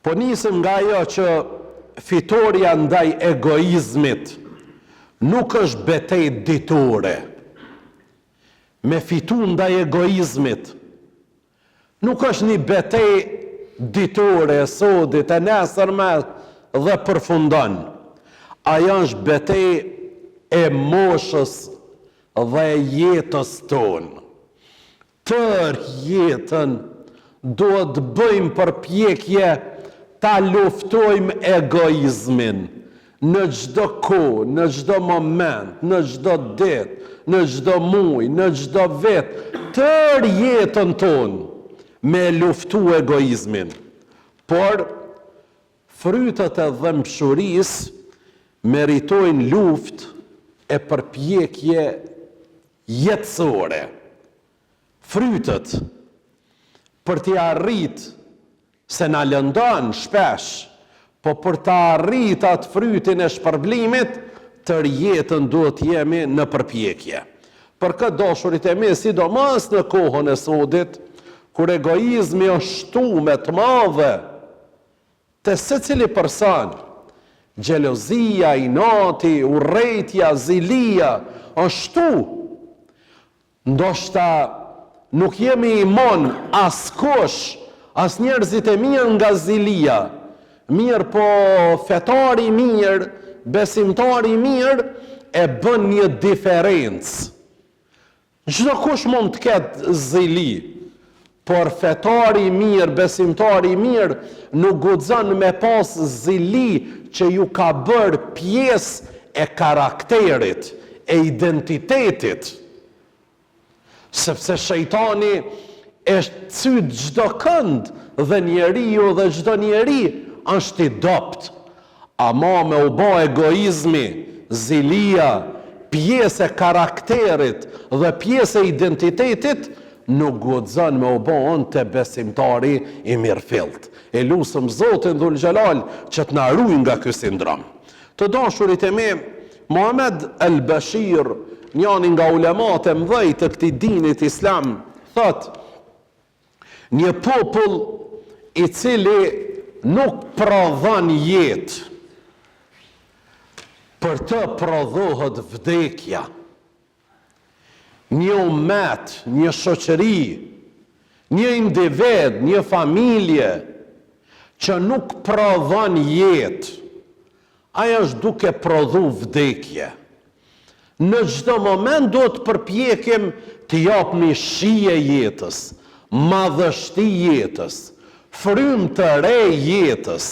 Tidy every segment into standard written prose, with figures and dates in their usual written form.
Po nisim nga ajo që fitoria ndaj egoizmit nuk është betejë ditore. Me fitu ndaj egoizmit nuk është një betejë ditore e sodit e nesërme dhe përfundon. Ajo është betejë e moshës dhe jetës tonë. Tër jetën duhet të bëjmë përpjekje ta luftojmë egoizmin në çdo kohë, në çdo moment, në çdo ditë, në çdo muaj, në çdo vit, tër jetën tonë me luftu egoizmin. Por frytet e dhëmshurisë meritojnë luftë e përpjekje jetësore. Frytet për t'i arrit, se na lëndon shpesh, po për t'a arrit atë frytin e shpërblimit, tër jetën duhet jemi në përpjekje. Për këtë dashurit e mi, sidomos në kohën e sodit, kur egoizmi është shtume të madhe të secili person, xhelozia, inati, urrejtja, zilia, është shtu. Ndoshta nuk jemi imon askush, as njerëzit e mirë nga zilia, mirë po fetari mirë, besimtari mirë, e bën një diferencë. Çdo kush mund të ketë zili, por fetari mirë, besimtari mirë, nuk guxon me pas zili që ju ka bërë pjesë e karakterit, e identitetit. Sepse shejtani e cyt çdo kënd dhe njeriu dhe çdo njeri është i dopt. Ama me u bë egoizmi, zilia, pjesë e karakterit dhe pjesë e identitetit, nuk guxon me u bë të besimtari i mirëfillt. E lusëm Zotin Dhul Xhelal që të na ruaj nga ky sindrom. Të dashurit e mi, Muhammad al-Bashir, njëri nga ulemat e mëdhej të këtij dinit islam, thot: një popull i cili nuk prodhon jetë, për të prodhohet vdekja. Një ummet, një shoqëri, një individ, një familje që nuk prodhon jetë, ajo është duke prodhu vdekje. Në çdo moment do të përpjekim të japni shije jetës, madhështi jetës, frymë të re jetës,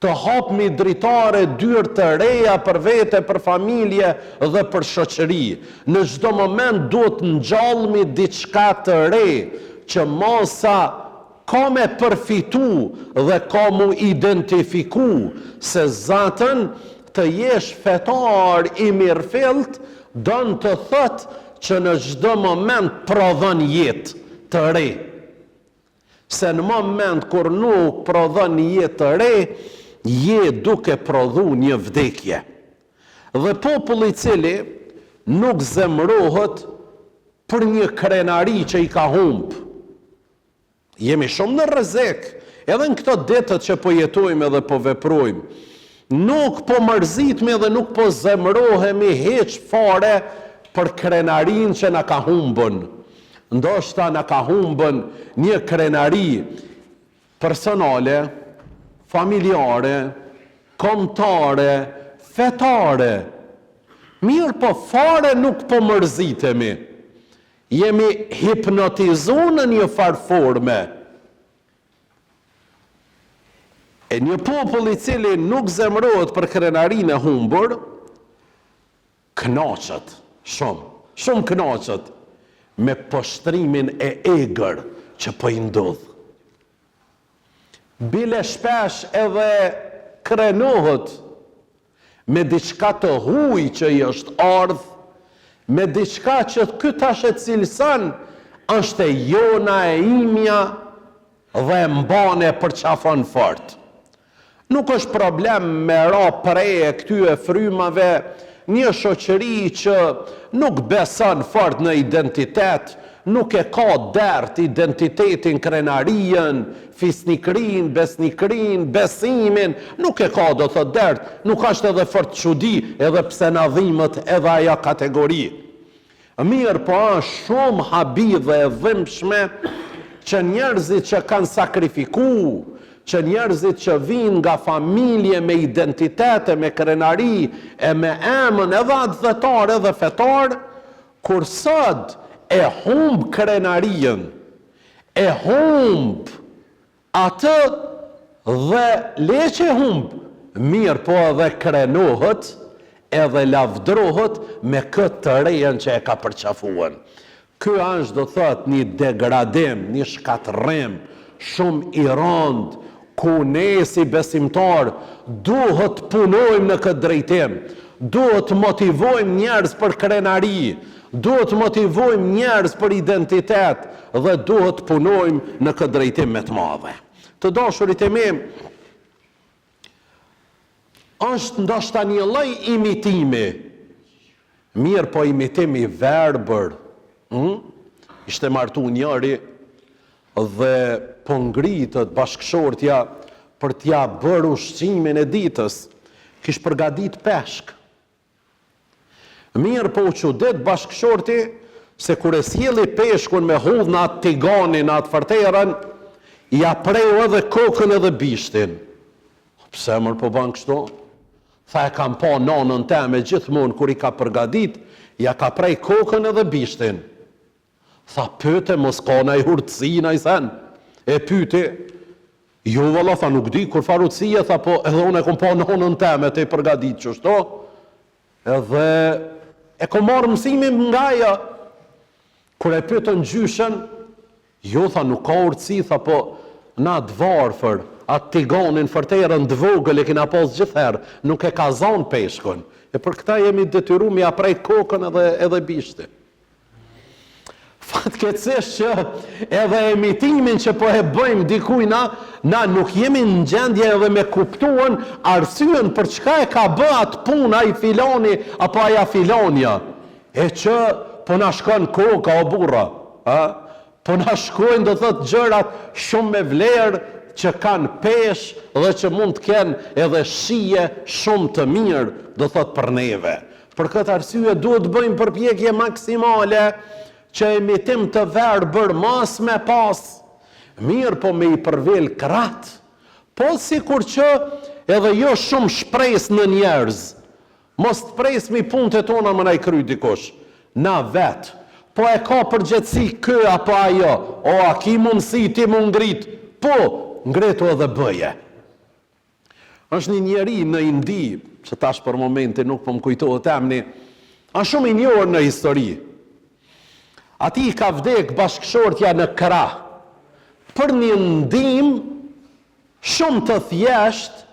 të hapmi dritare dyrë të reja për vete, për familje dhe për shoqëri. Në çdo moment do të ngjallmi diçka të re që mosa ka me përfitu dhe ka mu identifiku se zatën të jesh fetar i mirëfillt, don të thot që në çdo moment prodhon jetë të re. Se në moment kur nuk prodhon jetë të re, je duke prodhu një vdekje. Dhe populli i cili nuk zemrohet për një krenari që i ka humb. Jemi shumë në rrezik, edhe në këto ditët që po jetojmë edhe po veprojmë. Nuk po mërzitmi dhe nuk po zemrohemi hiç fare për krenarin që na ka humbën. Ndoshta na ka humbën një krenari personale, familjare, kombëtare, fetare. Mirë po fare nuk po mërzitemi. Jemi hipnotizuar në një farë forme. E një popull i cili nuk zemrohet për krenarinë e humbur, kënaqet shumë kënaqet me poshtrimin e egër që po i ndodh. Bile shpesh edhe krenohet me diçka të huaj që i është ardh, me diçka që ky tash e cilëson është e jona, e imja dhe mbane përqafon fort. Nuk është problem me ra preje këtyre frymave një shoqëri që nuk beson fort në identitet, nuk e ka dert identitetin, krenarien, fisnikrin, besnikrin, besimin, nuk e ka do thot dert, nuk është edhe fort çudi, edhe pse na dhimbët edhe ajo kategori. Mirë, po është shumë habi dhe e dhimbshme që njerëzit që kanë sakrifiku, që njerëzit që vinë nga familje me identitete, me krenari, e me emën edhe adhëtar edhe fetar, kur sot e humb krenarien, e humb atë dhe leqe humb, mirë po edhe krenohet, edhe lavdrohet me këtë të rejen që e ka përqafuan. Ky është do thot një degradim, një shkatërrim shumë i rënd, ku ne si besimtar duhet punojmë në këtë drejtim, duhet motivojmë njerëz për krenari, duhet motivojmë njerëz për identitet dhe duhet punojmë në këtë drejtim me të madhe. Të dashurit e mi, është ndoshta një lloj imitimi, mirë po imitimi verbër. Ishte martu njëri dhe po ngritët bashkëshortja për t'ja bërë ushqimin e ditës, kish përgadit peshk. Mirë po u çudet bashkëshorti se kur e sjellli peshkun me hudh në atë tiganin, në atë fërterën, ja preu edhe kokën edhe bishtin. Pse mër po ban kështu? Tha e kam pa nanën teme gjithmonë kur i ka përgadit, ja ka prej kokën edhe bishtin. Tha pyete mos ka na i hurtësi na i sen. E pyete, jo valla, tha nuk di kur farutësia, tha po edhe unë e kom pa nanën teme të i përgadit qështo. Edhe e kom marrë mësimin nga ajo. Kur e pyetën gjyshen, jo tha nuk ka hurtësi, tha po na të varfër, atë tiganin fërterën dvogël e kina pas gjithherë, nuk e ka zanë peshkën. E për këta jemi detyru me aprej kokën edhe bishti. Fatkeqësisht që edhe emitimin që po e bëjmë dikujna, na nuk jemi në gjendje edhe me kuptuan arsyen për çka e ka bë atë puna i filoni apo aja filonja. E që po na shkon koka o burra, po na shkojnë do thot gjërat shumë me vlerë që kanë pesh dhe që mund të kenë edhe shije shumë të mirë, do thot për neve. Për këtë arsye duhet të bëjmë përpjekje maksimale që emitim të verbër mas me pas, mirë po me i përvel krat, po si kur që edhe jo shumë shpres në njerëz, mos të pres mi punët e tona më na i kry dikush, na vetë, po e ka përgjithësi kë apo ajo, o a ki mundësi ti mund ngrit, po ngreto edhe bëje. Është një njeri në Indi, që tash për momentin nuk po më kujtohet emni, a shumë i njohur në histori. Ati ka vdek bashkëshortja në krah, për një ndihmë shumë të thjesht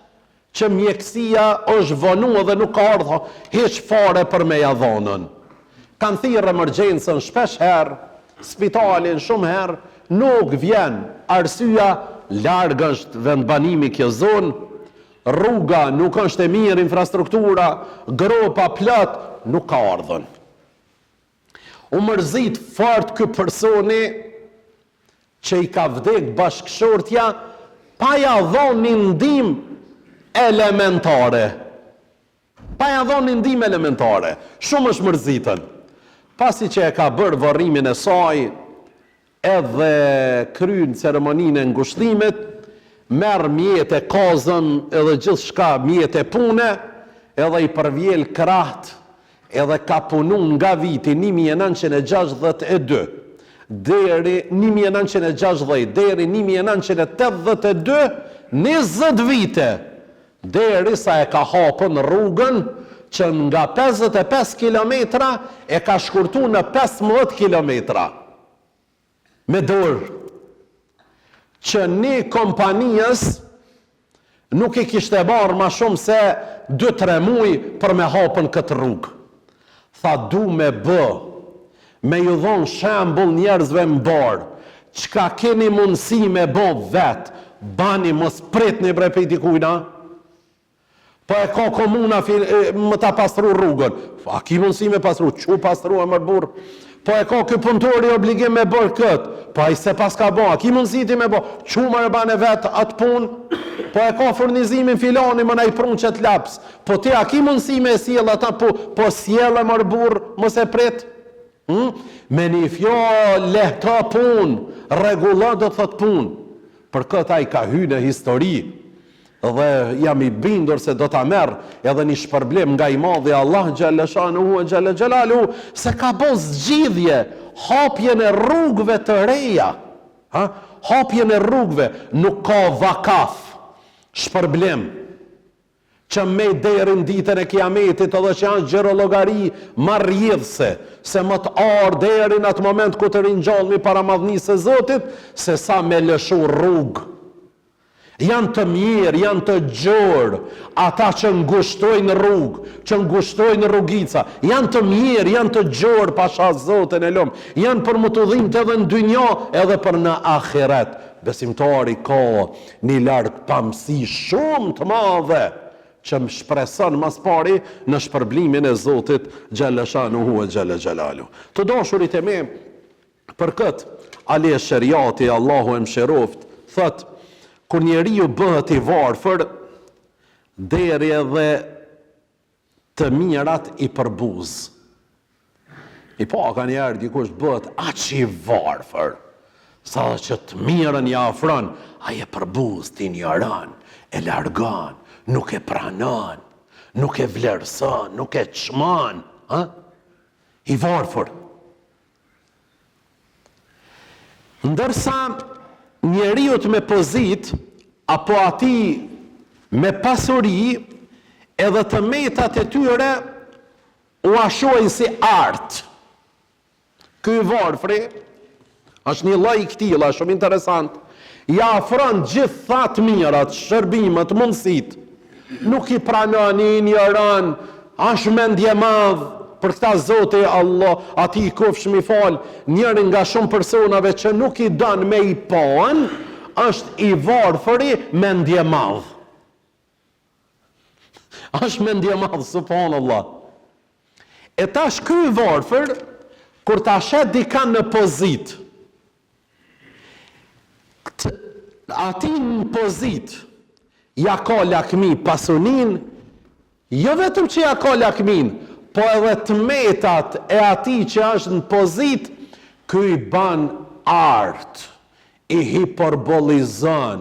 që mjekësia është vonu dhe nuk ka ardhur hiç fare për me ja dhonën. Kanë thirrë emergjencën shpesh herë, spitalin shumë herë, nuk vjen. Arsyeja larg është vendbanimi kjo zonë, rruga nuk është e mirë, infrastruktura, gropa plot, nuk ka ardhur. U mërzit fort ky personi që i ka vdek bashkëshortja pa ja dhonë një ndihmë elementare. Pa ja dhonë një ndihmë elementare. Shumë është mërzitën. Pasi që e ka bërë varrimin e saj, edhe kryen ceremoninë e ngushëllimit, merr mjet e kozën edhe gjithçka mjet e pune, edhe i përvjel krahët, edhe ka punu nga viti 1962 deri 1960 deri 1982, 20 vite, deri sa e ka hapën rrugën që nga 55 kilometra e ka shkurtu në 15 kilometra me dorë, që një kompanijës nuk i kishte marrë ma shumë se 2-3 muaj për me hapën këtë rrugë. Tha du me bë, me ju dhonë shembull njerëzve mbarë, çka keni mundësi me bë vetë, bani mos pritni bre pej dikujna, po e ka komuna më ta pastru rrugën. A ki mundësi me pastru, që pastru e mërë burë? po e ka ky punëtori obligim me bërë këtë, po ai se pas ka bërë, a ki mundësi ti me bërë, çumar e bane vetë atë punë, po e ka furnizimin filani më na i prun që të laps, po ti a ki mundësi me sjell ata, po sjell e mërë burë, mos e prit. Me një fjalë lehta punë, rregullon do të thot punë. Për këtë ai ka hyrë në histori dhe jam i bindur se do ta merr edhe një shpërblim nga i madhi Allah xhalla shanuhu xhalla xhelalu, se ka bën zgjidhje, hapjen e rrugëve të reja. Hapjen e rrugëve, nuk ka vakaf, shpërblim që me derin ditën e kiametit edhe që janë gjerologari marrjedhse, se më të arë derin atë moment ku të rinjallmi para madhnisë e Zotit, se sa me lëshu rrugë. Janë të mirë, janë të gjërë, ata që ngushtojnë rrugë, që ngushtojnë rrugica, janë të mirë, janë të gjërë pasha Zotin e lumë, janë për më të dhimë të edhe në dynja edhe për në ahiret. Besimtari ka një lartë pamësi shumë të madhe, që më shpreson mas pari në shpërblimin e Zotit xhalla shanuhu xhalla xhelalu. Të dashurit e me, për këtë ali e sheriati Allahu e mëshiroft, thot, kur njeriu bëhet i varfër, deri edhe të mirat i përbuz. I ka njerë dikush bëhet aq i varfër, sa që të mirën ja afron, ai e përbuz, ti njëran, e largon, nuk e pranon, nuk e vlerëson, nuk e çman, i varfër. Ndërsa njeriu me pozit, apo ati me pasuri, edhe të metat e tyre u ashojnë si art. Ky varfri është një lloj këtilla shumë interesant. Ja afron gjitha të mirat, shërbimet, mundësit. Nuk i pranon, i injoron, është mendje madh. Për këta Zoti Allah, ati i kofshëm i fal, njërin nga shumë personave që nuk i don me i paën, është i varfëri mendje madh. Është mendje madh, subhanallah. E tash ky i varfër, kur ta shet dikan në pozit, ati në pozit, ja ka lakmi pasunin, jo vetëm që ja ka lakmin, po edhe të metat e ati që është në pozit, ky i ban art, i hiperbolizon,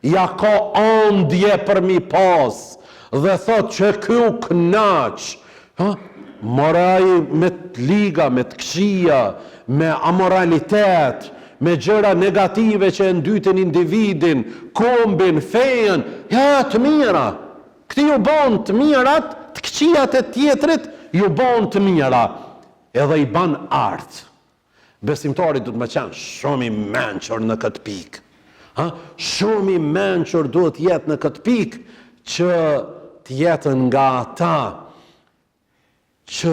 ja ka ondje për mi pas, dhe thot që ky u knaq, moraj me të liga, me të këshia, me amoralitet, me gjëra negative që e ndytin individin, kombin, fejen, ja të mira, këti ju bon të mirat, të këqijat e tjetrit, ju bon të mira, edhe i ban art. Besimtari du të më qenë shumë i menqër në këtë pik. Shumë i menqër du të jetë në këtë pik, që të jetën nga ata, që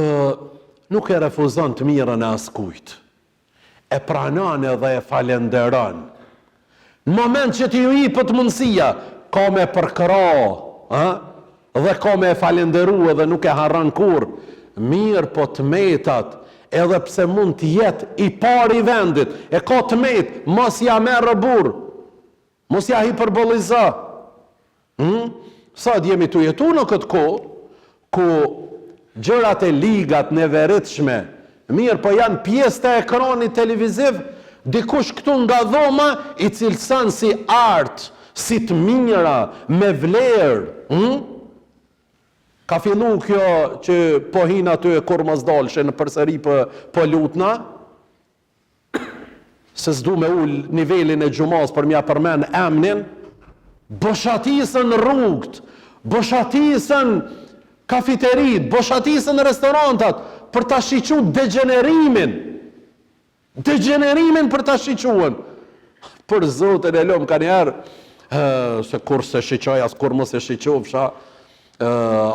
nuk e refuzon të mirën e askujt. E pranon edhe e falenderon. Në moment që ti ju i për të mundësia, ka me përkëra, dhe ka me e falenderu edhe nuk e harran kur, mirë po të metat, edhe pse mund të jetë i pari vendit, e ka të metë, mos ja merë burë, mos ja hiperboliza. Sa jemi të jetu në këtë kohë, ku gjërat e ligat në veritshme, mirë, po janë pjesë të ekranit televiziv, dikush këtu nga dhoma i cilësan si art, si të mira, me vlerë. Ka fillu kjo që po hin aty e kur mos dalshe në përsëri po lutna, se s'du me ull nivelin e gjumas për mja përmen emnin, boshatisën rrugt, boshatisën kafiterit, boshatisën restorantat, për ta shiqu degenerimin për ta shiquen. Për Zotin e lom ka njerë, se kur se shiqoj, as kur mos e shiqovsha,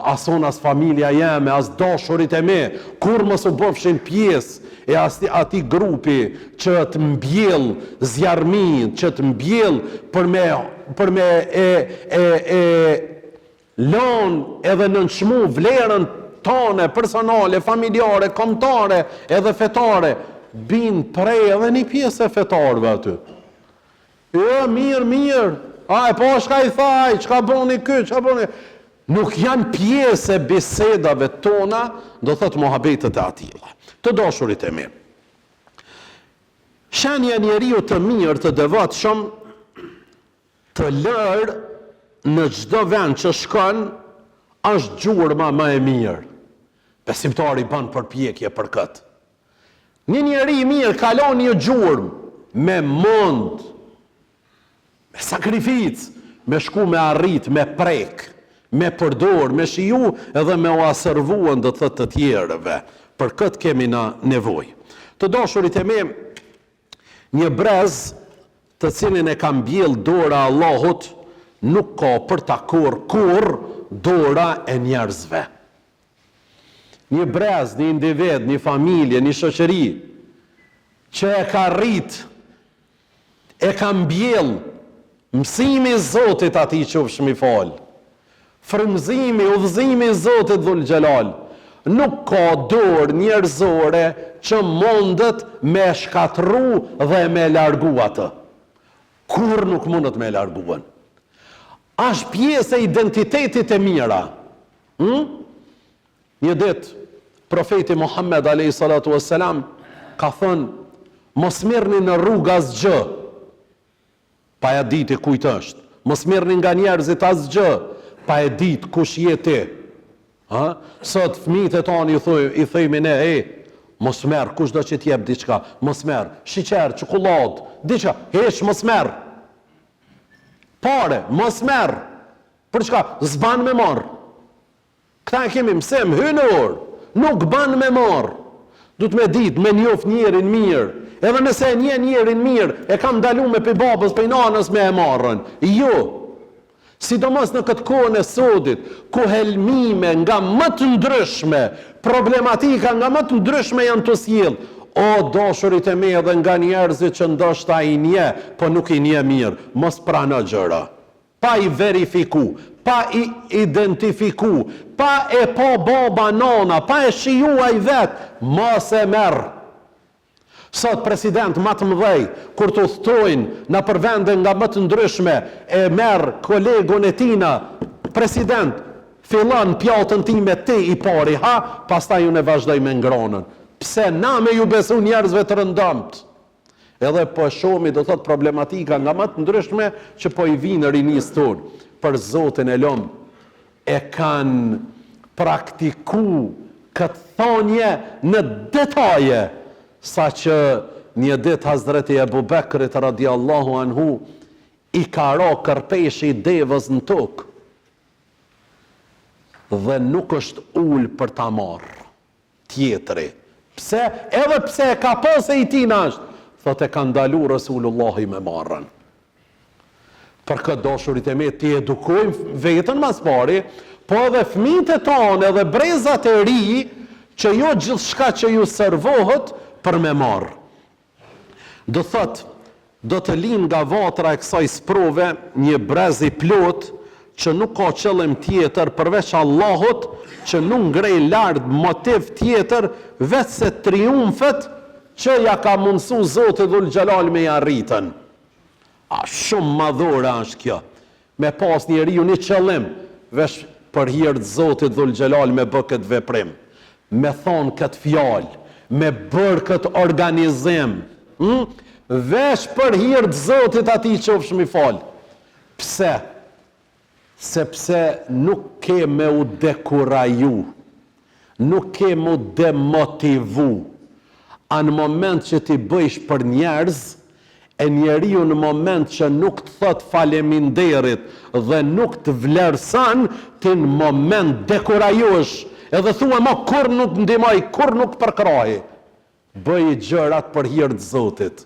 ason as familja jeme, as dashurit e me, kur mos u bëfshin pjesë, e ati grupi që të mbjell zjarmin, që të mbjell për me lon edhe në nëshmu vlerën tone, personale, familjare, kombëtare, edhe fetare, bin prej edhe një pjesë e fetarëve aty. Jo, mirë. Aj, po shka i thaj, çka boni ky, çka boni. Nuk janë pjesë e bisedave tona, do thotë mohabetet e atilla. Të dashurit e mi. Shenja njeriu të mirë, të devotshëm, të lërë në çdo vend që shkon, është gjurma më e mirë. Besimtari bën përpjekje për këtë. Një njeri i mirë kalon një gjurmë me mund, me sakrificë, me shku me arrit, me prek, me përdor, me shiju edhe me u aservuan do të thotë të tjerëve. Për këtë kemi na nevojë. Të dashurit e mi, një brez të cilin e ka mbjell dora Allahut nuk ka për ta kur dora e njerëzve. Një brez, një individ, një familje, një shoqëri që e ka rrit, e ka mbjell mësimi i Zotit atij qofsh mi fal, frymëzimi, udhëzimi i Zotit Dhul Xhelal, nuk ka dorë njerëzore që mundet me shkatru dhe me largu atë. Kur nuk mundet me larguan. Është pjesë e identitetit e mira. Një ditë, profeti Muhammed a.s. ka thënë, mos mirni në rrugë asgjë, pa e ditë kujt është. Mos mirni nga njerëzit asgjë, pa e ditë kush je ti. Sot fëmijët e tonë i thojmë ne, mos merr, kush do që t'jep diçka, mos merr, shiqer, çokoladë, diçka, heq mos merr. Pare, mos merr. Për çka? S'ban me marr. Këta e kemi mësim, hynor, nuk ban me marr. Du të me ditë, me njoft njerin mirë. Edhe nëse e njerin mirë, e kam dalu me pe babës, pe nanës me e marrën. Jo. Sidomos në këtë kohën e sodit, ku helmime nga më të ndryshme, problematika nga më të ndryshme janë të sjell. O dashurit e mi edhe nga njerëzit që ndoshta i nje, po nuk i nje mirë, mos prano gjëra. Pa i verifiku, pa i identifiku, pa e po baba nana, pa e shiju ai vetë, mos e merr. Sot president më të mëdhej, kur të udhtojnë në përvende nga më të ndryshme, e merr kolegun e tina, president, fillon pjatën time ti i pari, pastaj unë e vazhdoj me ngronën. Pse na me ju besu njerëzve të rëndomt? Edhe po shohmi do thot problematika nga më të ndryshme që po i vinë rinis tonë. Për Zotin e lom, e kanë praktiku këtë thonje në detaje, sa që një ditë Hazreti Ebu Bekrit radiallahu anhu i ka ra kërpeshi devës në tokë dhe nuk është ullë për ta marrë tjetëri. Pse? Edhe pse ka pose i tina është, thot e ka ndalu Rasulullahi me marrën. Për këtë dashurit e me ti edukojmë vetën mas pari, po edhe fëmijët e tonë edhe brezat e ri, që jo gjithçka që ju servohet për me marrë. Do thot, do të linë nga vatra e kësaj sprove një brez i plot që nuk ka qëllim tjetër përveç Allahut, që nuk ngrej lart motiv tjetër vetë se triumfet që ja ka mundsu Zoti Dhul Xhelal me ja arritën. A shumë madhore është kjo. Me pas njeriu një qëllim, veç për hir të Zotit Dhul Xhelal me bë këtë veprim, me thonë këtë fjalë, me bërë këtë organizim, veç për hir të Zotit atij qofsh mi fal. Pse? Sepse nuk ke me u dekuraju, nuk ke me u demotivu. A në moment që ti bëjsh për njerëz, e njeriu në moment që nuk të thot faleminderit dhe nuk të vlerëson, ti në moment dekurajosh, edhe thua ma kur nuk ndihmoj, kur nuk përkrahi. Bëj gjërat për hir të Zotit.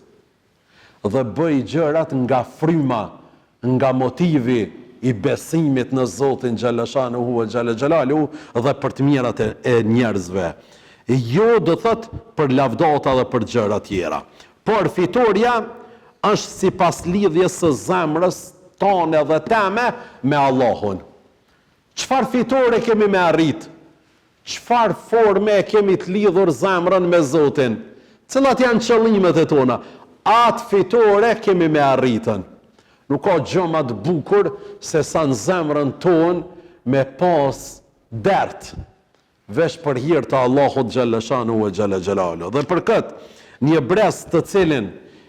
Dhe bëj gjërat nga fryma, nga motivi i besimit në Zotin Xhaleshanuhu e Xhalexhelalu dhe për të mirat e njerëzve. Jo do thot për lavdata dhe për gjëra tjera. Por fitoria është sipas lidhjes së zemrës tonë dhe teme me Allahun. Çfarë fitore kemi me arrit? çfarë forme e kemi të lidhur zemrën me Zotin, cilat janë qëllimet e tona, atë fitore kemi me arritën. Nuk ka gjë më të bukur se sa në zemrën tonë me pas dert, veç për hir të Allahut xhaleshanu e xhelalu. Dhe për këtë, një brez të cilin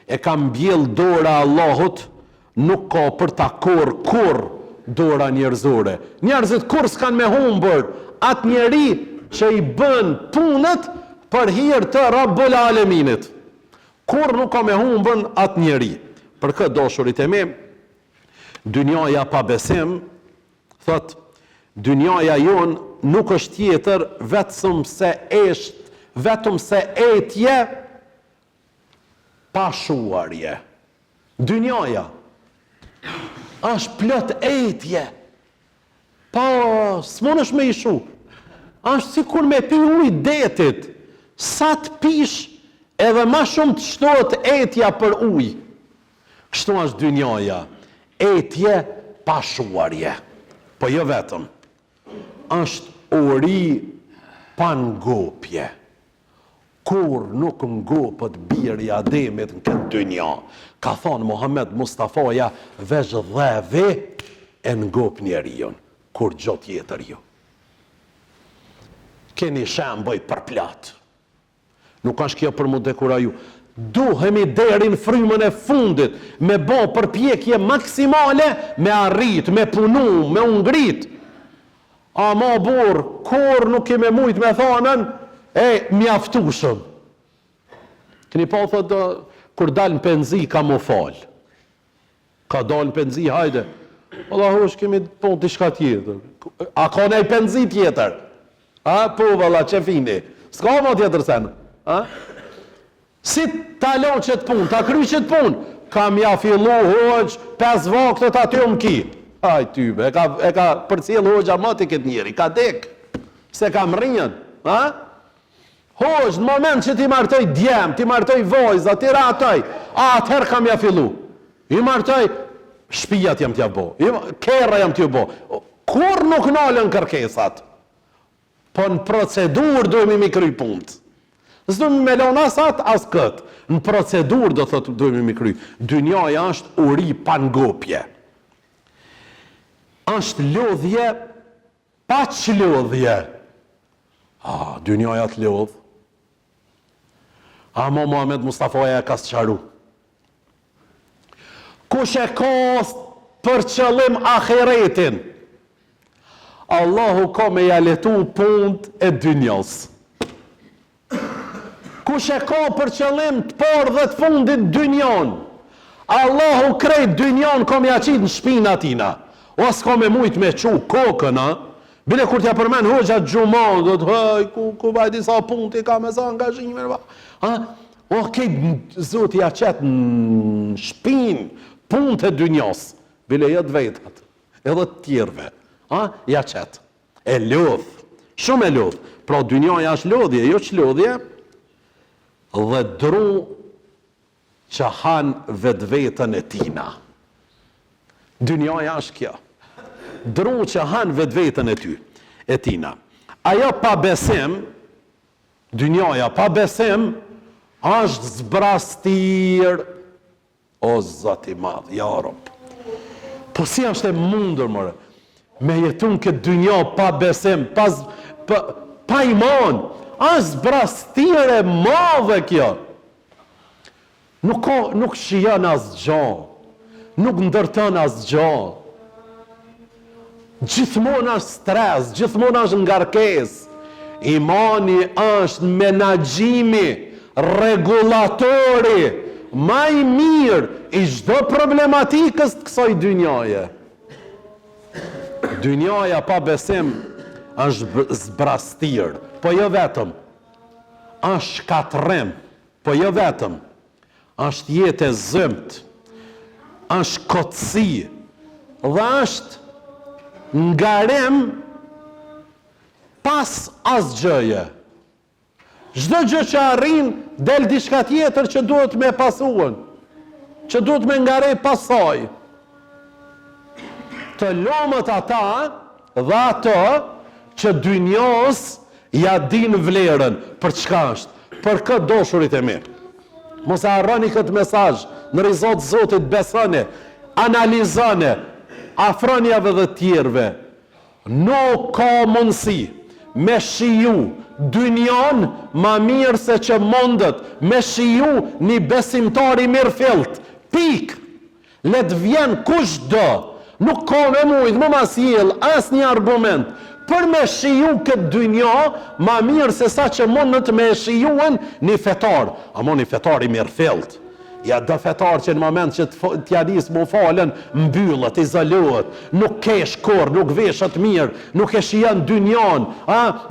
e ka mbjell dora Allahut, nuk ka për ta kur dora njerëzore. Njerëzit kur s'kan me humbur atë njeri që i bën punët për hir të Rabbul Aleminit. Kur nuk ka me humbur atë njeri. Për këtë dashurit e mi, dynjaja pa besim, thot, dynjaja jon nuk është tjetër vetëm se etje pa shuarje. Dynjaja është plot etje. Pa, s'mon është me i shu. Është sikur me pi ujë detit. Sa të pish, edhe ma shumë të shtohet etja për ujë. Kështu është dynjaja. Etje pa shuarje. Po jo vetëm. Është uri pa ngopje. Kur nuk ngopët biri Ademit në këtë dynja. Ka thonë Muhammed Mustafaja, veç dheve e ngop njeriun, kur gjot tjetër ju. Keni shemboj për plot. Nuk është kjo për mu dekura ju. Duhemi deri në frymën e fundit, me bo përpjekje maksimale, me arrit, me punu, me ungrit. A ma burr, kur nuk keme mujt me thonën, mjaftushëm. Këni pa thot, kur dalë në penzi, ka mu falë. Ka dalë në penzi, hajde. Allahu është kemi po t'i shka tjetër. A ka nej penzi tjetër? Po, valla, që fini. S'ka ma tjetër sen. Si t'alon që t'pun, t'a kry që t'pun. Ka mja fillu hoq, 5 vaktët aty më ki. Aj, tybe, e ka për cilë hoqja mati këtë njeri, ka dek. Se ka më rinjën. Hoq, në moment që ti martoj djem, ti martoj vojza, ti ratoj, atëherë kam ja fillu. I martoj, shpijat jam t'ja bo, kerra jam t'ju bo. Kur nuk nalën kërkesat? Po në procedur dojmë mi kry punët. S'dojmë me lona asat, as këtë. Në procedur do thotë dojmë mi kry. Dynjaja është uri pa ngopje. Është lodhje, pa që lodhje. Dynjaja të lodhë. Ama Muhammed Mustafaja ka së qaru. Kush e ka për qëllim ahiretin, Allahu ka me jaletu punët e dynjas. Kush e ka për qëllim të parë dhe të fundit dynjan, Allahu krejt dynjan ka me jaqit në shpina tina. O s'ka me mujt me qu kokën, bile kur t'ja përmen hoxha gjumon, do të hëj, ku bajdi sa punët i ka me sa angazhime, o kejt zot ja qetë në shpin punët e dynjas, bile jetë vetat, edhe të tjerve, ja qetë, e lodh, shumë e lodh, pra dynjaja është lodhje, jo që lodhje, dhe dru që hanë vetë vetën e tina. Dynjaja është kjo. Dru që hanë vetë vetën e tina. Ajo pa besim, dynjaja pa besim, është zbrastir, o zati madh, ja Rob. Po si është e mundur, mëre, me jetun këtë dynja pa besim, pa iman, është zbrastir e madhe kjo. Nuk shijan asgjë, nuk ndërton asgjë. Gjithmonë është stres, gjithmonë është ngarkesë. Imani është menaxhimi, regulatori, më i mirë i çdo problematikës të kësaj dynjaje. Dynjaja pa besim është zbrastir, po jo vetëm. Është shkatërrim, po jo vetëm. Është jetë e zymt, është kotësi, dhe është ngarim pas asgjëje. Çdo gjë që arrin, del diçka tjetër që duhet me pasuën, që duhet me ngarej pasaj. Të lomët ata dhe ato që dynjos ja din vlerën, për çka është, për këtë dashurit e mi. Mos e harroni këtë mesazh, në rizot Zotit besoni, analizoni, afronjave dhe tjerve. Nuk ka mundësi me shiju dynjan ma mirë se që mundet me shiju një besimtar i mirëfillt. Pik. Let vjen kushdo. Nuk ka me mujt, më mas jel, as një argument për me shiju këtë dynja ma mirë se sa që mundet me shijuen një fetar. Amo një fetar i mirëfillt. Ja do fetar që në moment që t'ja nis mu falen, mbyllët, izolohet, nuk kesh kur, nuk veshet mirë, nuk e shijan dynjan,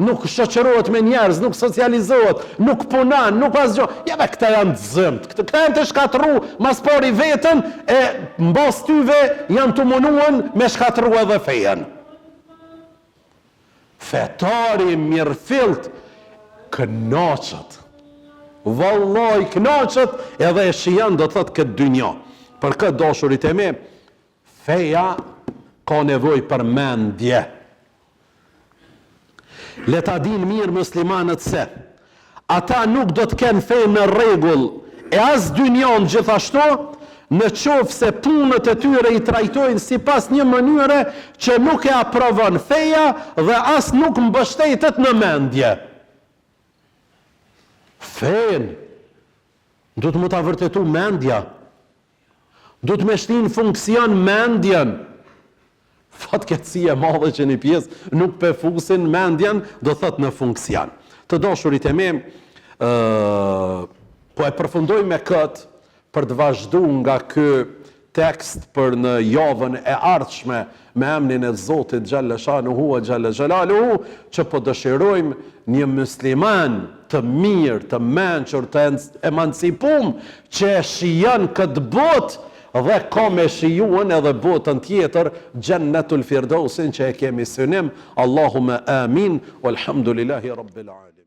nuk shoqërohet me njerëz, nuk socializohet, nuk punan, nuk asgjë. Ja be këta janë të zëmt, këta janë të shkatru, mas pari vetën, e mbas tyve janë të munuan me shkatru edhe fejen. Fetari mirëfillt kënaqet. Vallaj kënaqet edhe e shijan do thot këtë dynja. Për këtë dashurit e mi, feja ka nevojë për mendje. Le ta din mirë muslimanët se ata nuk do të kenë fejë në rregull e as dynjan gjithashtu, në qoftë se punët e tyre i trajtojnë sipas një mënyre që nuk e aprovon feja dhe as nuk mbështetet në mendje. Fen do të më ta vërtetu mendja, do të me shtin funksion mendjen. Fatkeqësia e madhe që një pjesë nuk përfusin mendjen, do thot në funksion. Të dashurit e mi, po e përfundoj me këtë për të vazhdu nga ky tekst për në javën e ardhshme me emrin e Zotit Gjelle Shanuhu e Gjelle Gjelaluhu, që po dëshirojmë një musliman të mirë, të mençur, të emancipum, që e shijon këtë botë dhe ka me shijuën edhe botën tjetër, Gjennetul Firdausin që e kemi synim. Allahume amin, walhamdulillahi rabbil alamin.